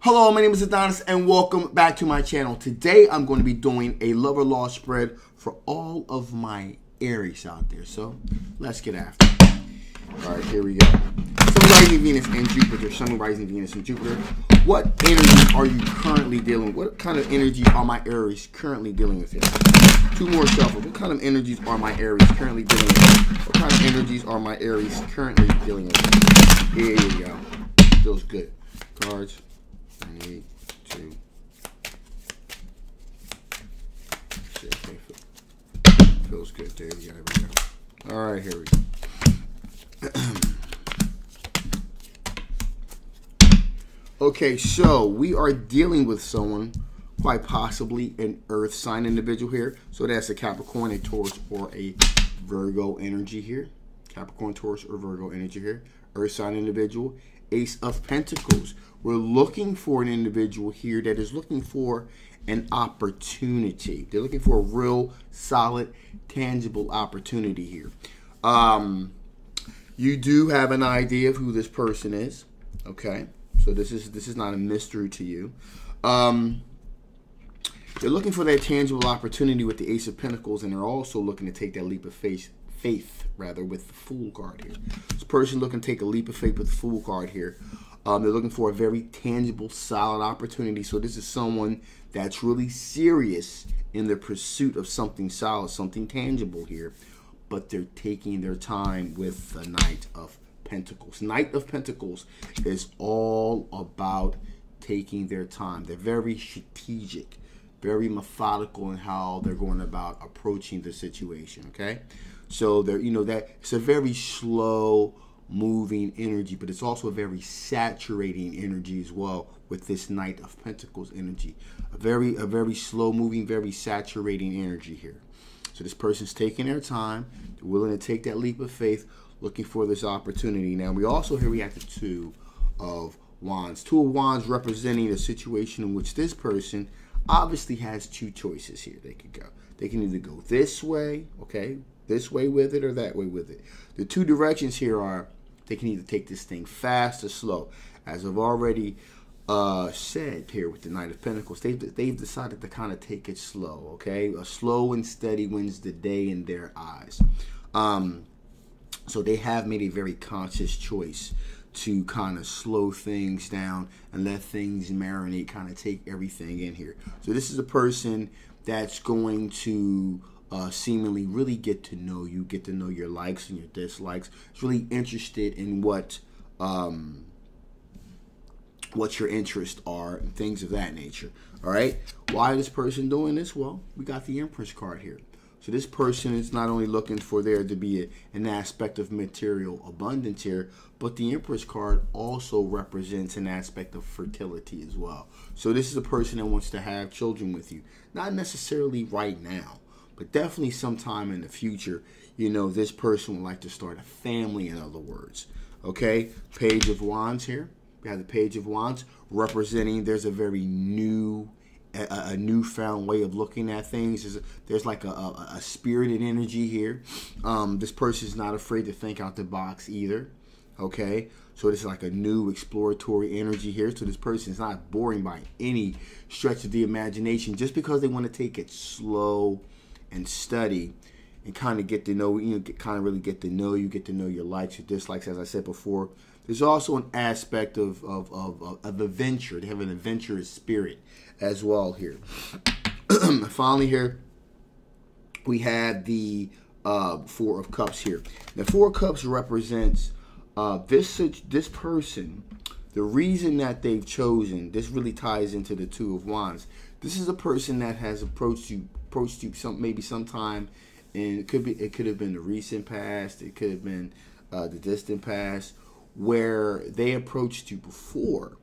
Hello, my name is Adonis and welcome back to my channel. Today I'm going to be doing a love or loss spread for all of my Aries out there. So let's get after it. Alright, here we go. Sun, rising Venus, and Jupiter. Sun, rising Venus, and Jupiter. What energy are you currently dealing with? What kind of energies are my Aries currently dealing with here? Two more shuffles. What kind of energies are my Aries currently dealing with? What kind of energies are my Aries currently dealing with? Here you go. Feels good. Cards. I need to shit, feels good. There we go. All right, here we go. Okay, so we are dealing with someone, quite possibly an Earth sign individual here. So that's a Capricorn, a Taurus, or a Virgo energy here. Capricorn, Taurus, or Virgo energy here. Earth sign individual. Ace of Pentacles. We're looking for an individual here that is looking for an opportunity. They're looking for a real solid, tangible opportunity here. You do have an idea of who this person is. Okay, so this is not a mystery to you. They're looking for that tangible opportunity with the Ace of Pentacles, and they're also looking to take that leap of faith with the Fool card here. This person looking to take a leap of faith with the Fool card here. They're looking for a very tangible, solid opportunity. So this is someone that's really serious in the pursuit of something solid, something tangible here. But they're taking their time with the Knight of Pentacles. Knight of Pentacles is all about taking their time. They're very strategic, very methodical in how they're going about approaching the situation, okay? So they're, that it's a very slow moving energy, but it's also a very saturating energy as well with this Knight of Pentacles energy. A very slow moving, very saturating energy here. So this person's taking their time, they're willing to take that leap of faith, looking for this opportunity. Now we have the Two of Wands. Two of Wands representing a situation in which this person obviously has two choices here. They could go. They can either go this way, okay, this way with it, or that way with it. The two directions here are they can either take this thing fast or slow. As I've already said here with the Knight of Pentacles, they've decided to kind of take it slow, okay? A slow and steady wins the day in their eyes. So they have made a very conscious choice to kind of slow things down and let things marinate, kind of take everything in here. So this is a person that's going to seemingly really get to know you, get to know your likes and your dislikes. It's really interested in what your interests are and things of that nature. All right. Why is this person doing this? Well, we got the Empress card here. So this person is not only looking for there to be an aspect of material abundance here, but the Empress card also represents an aspect of fertility as well. So this is a person that wants to have children with you. Not necessarily right now, but definitely sometime in the future. This person would like to start a family, in other words. Okay, Page of Wands here. We have the Page of Wands representing there's a very a newfound way of looking at things. There's like a spirited energy here. This person is not afraid to think out the box either. Okay, so this is like a new exploratory energy here. So this person is not boring by any stretch of the imagination, just because they want to take it slow and study and kind of get to know, really get to know you, get to know your likes, your dislikes. As I said before, there's also an aspect of adventure. They have an adventurous spirit as well here. Finally here, we have the Four of Cups here. The Four of Cups represents this person. The reason that they've chosen, this really ties into the Two of Wands. This is a person that has approached you maybe sometime, and it could have been the recent past, it could have been the distant past, where they approached you before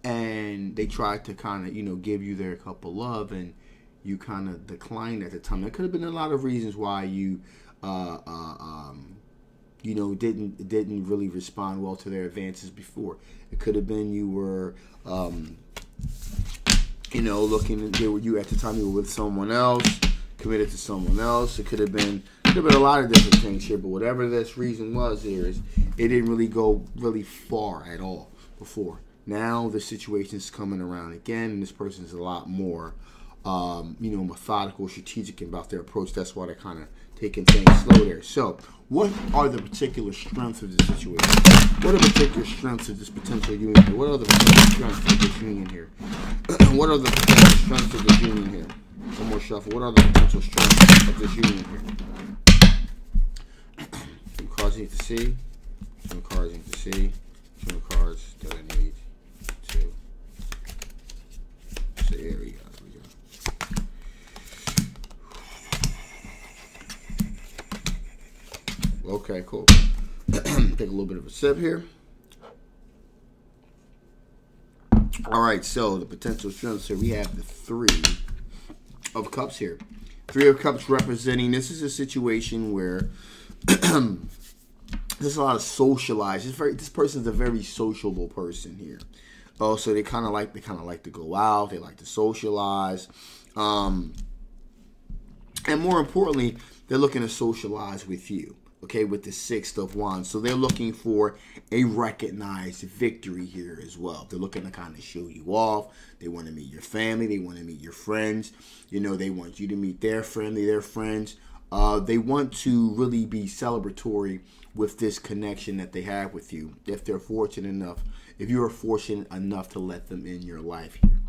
and they tried to kind of give you their cup of love, and you kind of declined at the time. There could have been a lot of reasons why you didn't really respond well to their advances before. It could have been you were you at the time you were with someone else, committed to someone else. It could have been a lot of different things here, but whatever this reason was, here is it didn't really go really far at all before. Now the situation is coming around again, and this person is a lot more, methodical, strategic about their approach. That's why they're kind of taking things slow there. So, what are the particular strengths of the situation? What are the particular strengths of this potential union here? What are the potential strengths of this union here? What are the potential strengths of this union here? One more shuffle. What are the potential strengths of this union here? Some cards you need to see. Some cards you need to see. Some cards that I need to see. There we go. Okay, cool. Take a little bit of a sip here. All right, so the potential strengths here, we have the Three of Cups here. Three of Cups representing, this is a situation where there's a lot of socialized. This person's a very sociable person here. Oh, so they kind of like to go out. They like to socialize, and more importantly, they're looking to socialize with you. Okay, with the Six of Wands. So they're looking for a recognized victory here as well. They're looking to kind of show you off. They want to meet your family. They want to meet your friends. They want you to meet their family, their friends. They want to really be celebratory with this connection that they have with you. If they're fortunate enough, if you are fortunate enough to let them in your life here.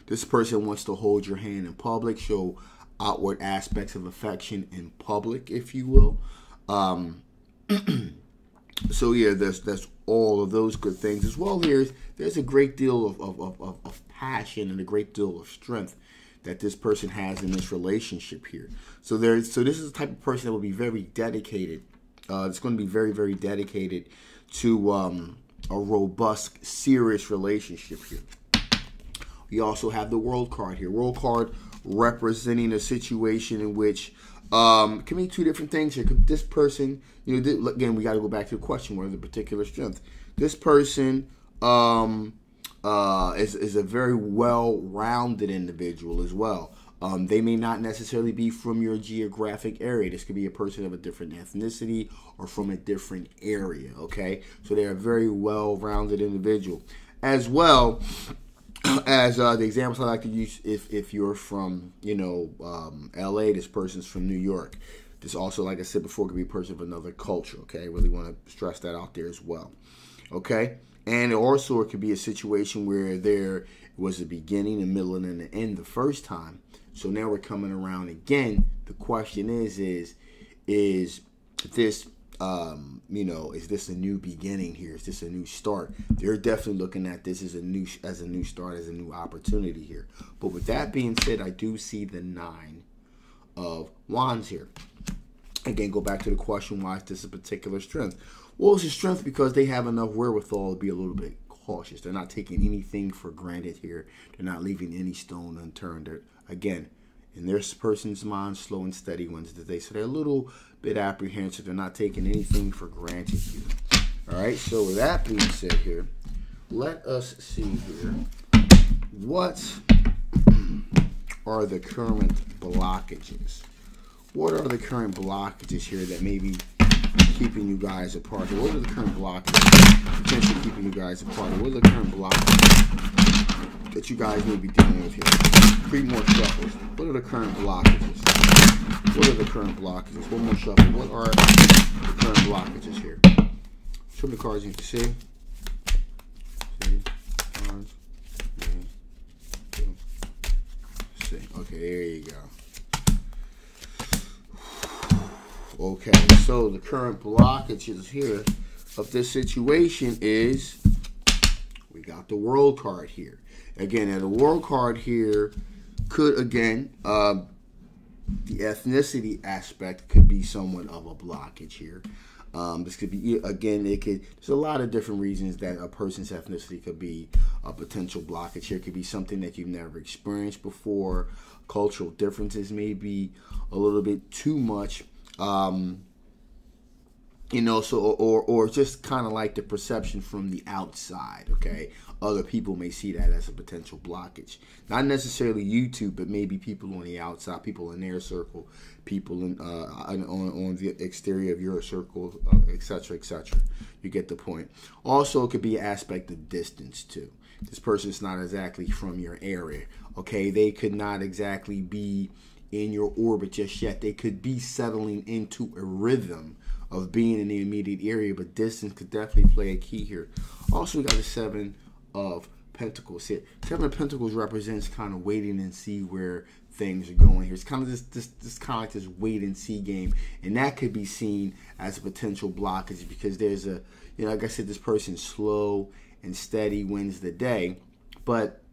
This person wants to hold your hand in public, show outward aspects of affection in public, if you will. So yeah, that's all of those good things as well. There's a great deal of passion and a great deal of strength that this person has in this relationship here. So this is the type of person that will be very dedicated. It's going to be very, very dedicated to a robust, serious relationship here. We also have the World card here. World card representing a situation in which can be two different things here. This person, again, we got to go back to the question: what are the particular strengths? This person is a very well-rounded individual as well. They may not necessarily be from your geographic area. This could be a person of a different ethnicity or from a different area. Okay, so they're a very well-rounded individual as well. As the examples I like to use, if you're from, LA, this person's from New York. This also, like I said before, could be a person of another culture, okay? I really want to stress that out there as well, okay? And also, it could be a situation where there was a beginning, a middle, and an end the first time. So now we're coming around again. The question is this, is this a new beginning here? Is this a new start? They're definitely looking at this as a new start, as a new opportunity here. But with that being said, I do see the Nine of Wands here. Again, go back to the question, why is this a particular strength? Well, it's a strength because they have enough wherewithal to be a little bit cautious. They're not taking anything for granted here. They're not leaving any stone unturned. Again, in this person's mind, slow and steady wins the day. So they're a little bit apprehensive. They're not taking anything for granted here. All right, so with that being said here, let us see here. What are the current blockages? What are the current blockages here that may be keeping you guys apart? What are the current blockages potentially keeping you guys apart? What are the current blockages that you guys may be dealing with here? 3 more shuffles. What are the current blockages? What are the current blockages? One more shuffle. What are the current blockages here? Show me the cards you can see. Cards. See. Okay, there you go. Okay, so the current blockages here of this situation is we got the World card here. Again, and the World card here could, again, the ethnicity aspect could be somewhat of a blockage here. This could be, again, there's a lot of different reasons that a person's ethnicity could be a potential blockage here. It could be something that you've never experienced before. Cultural differences may be a little bit too much. You know, so or just kind of like the perception from the outside, okay? Other people may see that as a potential blockage. Not necessarily you two, but maybe people on the outside, people in their circle, people on the exterior of your circle, etc., etc. You get the point. Also, it could be an aspect of distance too. This person's not exactly from your area, okay? They could not exactly be in your orbit just yet. They could be settling into a rhythm of being in the immediate area, but distance could definitely play a key here. Also, we got the Seven of Pentacles here. Seven of Pentacles represents kind of waiting and see where things are going here. It's kind of this kind of like this wait and see game, and that could be seen as a potential blockage because there's a, you know, like I said, this person's slow and steady wins the day, but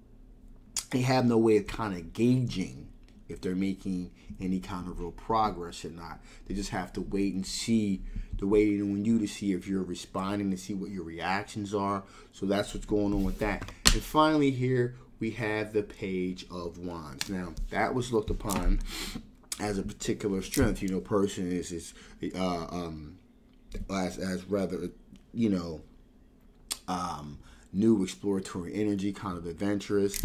they have no way of kind of gauging if they're making any kind of real progress or not. They just have to wait and see. They're waiting on you to see if you're responding, to see what your reactions are. So that's what's going on with that. And finally here, we have the Page of Wands. Now, that was looked upon as a particular strength. You know, person is as rather, you know, new exploratory energy, kind of adventurous.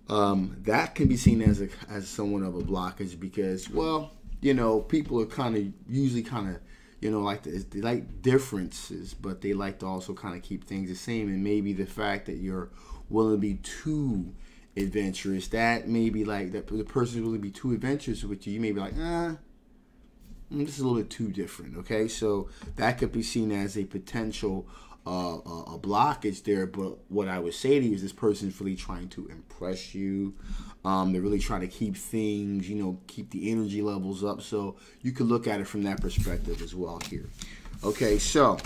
That can be seen as somewhat of a blockage because, well, you know, people are kind of usually kind of, you know, they like differences, but they like to also kind of keep things the same. And maybe the fact that you're willing to be too adventurous, that maybe like that the person willing to be too adventurous with you, you may be like, this is a little bit too different. Okay, so that could be seen as a potential a blockage there. But what I would say to you is this person is really trying to impress you. They're really trying to keep things, you know, keep the energy levels up. So you could look at it from that perspective as well here. Okay, so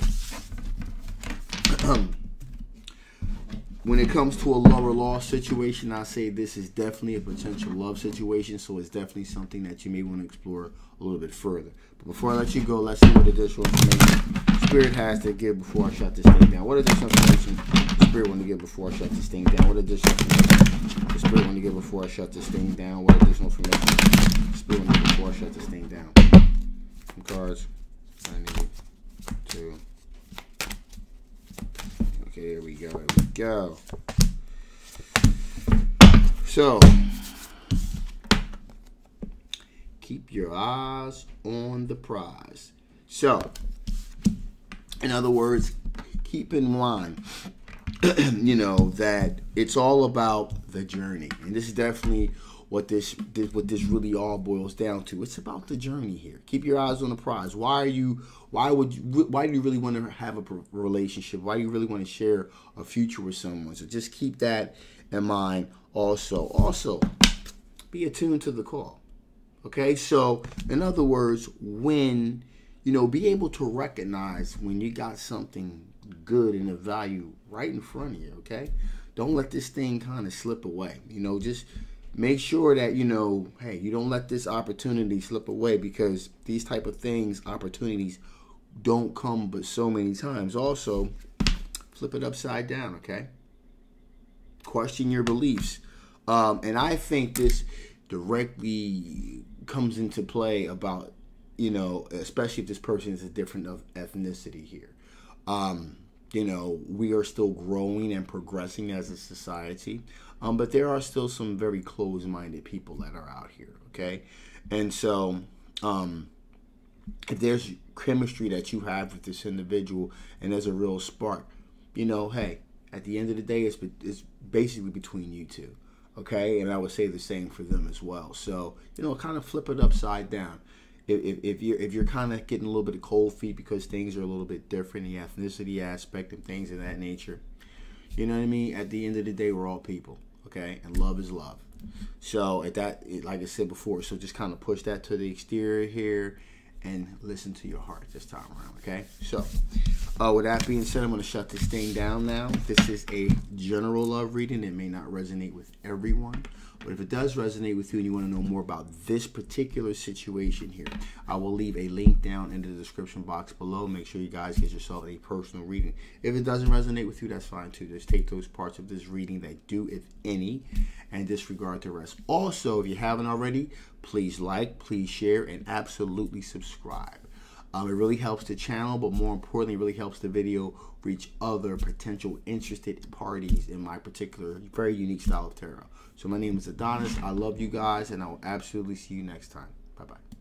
when it comes to a lower law situation, I say this is definitely a potential love situation. So it's definitely something that you may want to explore a little bit further. But before I let you go, let's see what additional information Spirit has to give before I shut this thing down. What additional information the Spirit want to give before I shut this thing down? What additional information the Spirit want to give before I shut this thing down? What additional information the Spirit want to give before I shut this thing down? Some cards. I need 2. Okay, there we go. There we go. So, keep your eyes on the prize. So, in other words, keep in mind, you know, that it's all about the journey. And this is definitely what this really all boils down to. It's about the journey here. Keep your eyes on the prize. Why do you really want to have a relationship? Why do you really want to share a future with someone? So just keep that in mind also. Also, be attuned to the call. Okay? So, in other words, when, you know, be able to recognize when you got something good and of value right in front of you, okay? Don't let this thing kind of slip away. You know, just make sure that, you know, hey, you don't let this opportunity slip away, because these type of things, opportunities, don't come but so many times. Also, flip it upside down, okay? Question your beliefs. And I think this directly comes into play about, you know, especially if this person is a different of ethnicity here. You know, we are still growing and progressing as a society, but there are still some very closed-minded people that are out here, okay? And so, if there's chemistry that you have with this individual and there's a real spark, you know, hey, at the end of the day, it's basically between you two, okay? And I would say the same for them as well. So, you know, kind of flip it upside down. If you're kind of getting a little bit of cold feet because things are a little bit different, the ethnicity aspect and things of that nature, you know what I mean? At the end of the day, we're all people, okay? And love is love. So at that, like I said before, so just kind of push that to the exterior here and listen to your heart this time around, okay? So with that being said, I'm going to shut this thing down now. This is a general love reading. It may not resonate with everyone, but if it does resonate with you and you want to know more about this particular situation here, I will leave a link down in the description box below. Make sure you guys get yourself a personal reading. If it doesn't resonate with you, that's fine too. Just take those parts of this reading that do, if any, and disregard the rest. Also, if you haven't already, please like, please share, and absolutely subscribe. It really helps the channel, but more importantly, it really helps the video reach other potential interested parties in my particular very unique style of tarot. So my name is Adonis. I love you guys, and I will absolutely see you next time. Bye-bye.